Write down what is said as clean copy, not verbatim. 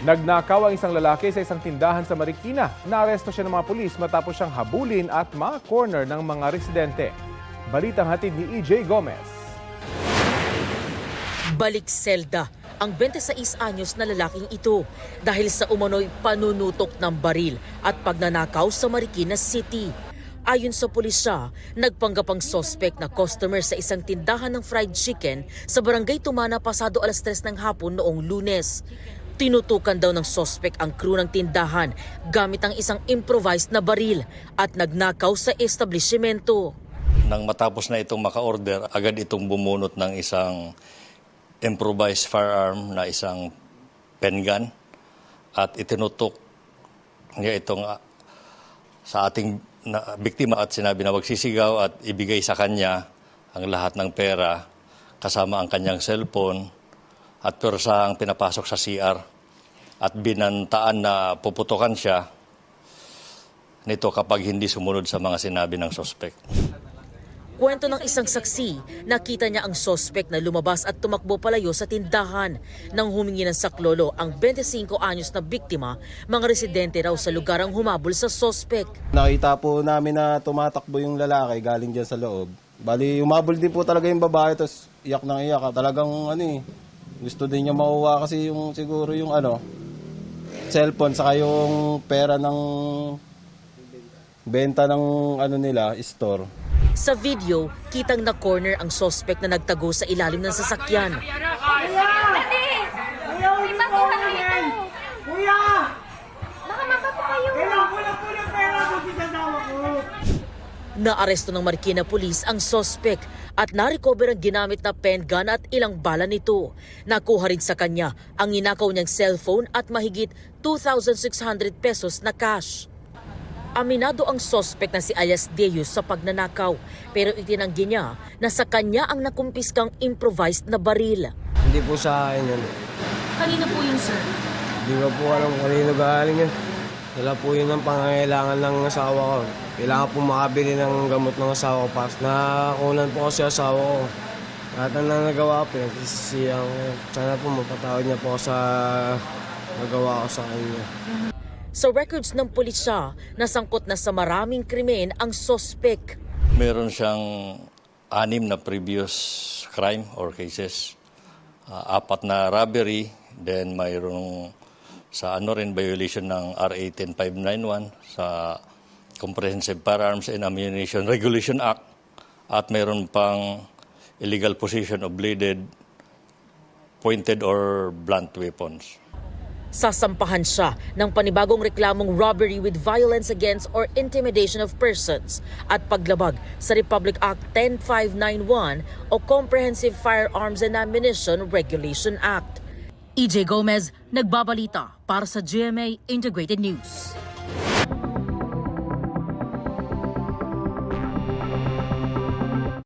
Nagnakaw ang isang lalaki sa isang tindahan sa Marikina. Naaresto siya ng mga pulis matapos siyang habulin at ma-corner ng mga residente. Balitang hatid ni EJ Gomez. Balik selda ang 26 anyos na lalaking ito dahil sa umano'y panunutok ng baril at pagnanakaw sa Marikina City. Ayon sa pulisya, nagpanggap ang sospek na customer sa isang tindahan ng fried chicken sa barangay Tumana pasado alas 3 ng hapon noong Lunes. Tinutukan daw ng sospek ang crew ng tindahan gamit ang isang improvised na baril at nagnakaw sa establishmento. Nang matapos na itong maka-order, agad itong bumunot ng isang improvised firearm na isang pen gun at itinutok niya itong sa ating biktima at sinabi na magsisigaw at ibigay sa kanya ang lahat ng pera kasama ang kanyang cellphone at persahang pinapasok sa CR at binantaan na puputukan siya nito kapag hindi sumunod sa mga sinabi ng sospek. Kwento ng isang saksi, nakita niya ang sospek na lumabas at tumakbo palayo sa tindahan. Nang humingi ng saklolo ang 25 anyos na biktima, mga residente raw sa lugar ang humabol sa sospek. Nakita po namin na tumatakbo yung lalaki galing dyan sa loob. Bali, umabol din po talaga yung babae, tapos iyak ng iyak. Talagang gusto din niya makuha kasi yung siguro yung cellphone saka yung pera ng benta ng nila, store. Sa video, kitang na-corner ang sospek na nagtago sa ilalim ng sasakyan. Naaresto ng Marikina Police ang sospek at narecover ang ginamit na pen gun at ilang bala nito. Nakuha rin sa kanya ang ninakaw niyang cellphone at mahigit 2,600 pesos na cash. Aminado ang sospek na si alias Deus sa pagnanakaw pero itinanggi niya na sa kanya ang nakumpiskang improvised na baril. Hindi po sa akin yun. Kanina po yun, sir? Hindi ko po alam kung kanino galing yun. Wala po yun ang pangangailangan ng asawa ko. Kailangan po makabili ng gamot ng asawa ko. Nakakunan po kasi asawa ko. Lahat ang nagawa ko, pinagsisiyang ko. Sana po mapatawad niya po sa nagawa ko sa kanya. Sa records ng pulisya, nasangkot na sa maraming krimen ang sospek. Meron siyang 6 na previous crime or cases. 4 na robbery, then mayroong sa violation ng RA 10591 sa Comprehensive Firearms and Ammunition Regulation Act at mayroon pang illegal possession of bladed, pointed or blunt weapons. Sasampahan siya ng panibagong reklamong robbery with violence against or intimidation of persons at paglabag sa Republic Act 10591 o Comprehensive Firearms and Ammunition Regulation Act. EJ Gomez, nagbabalita para sa GMA Integrated News.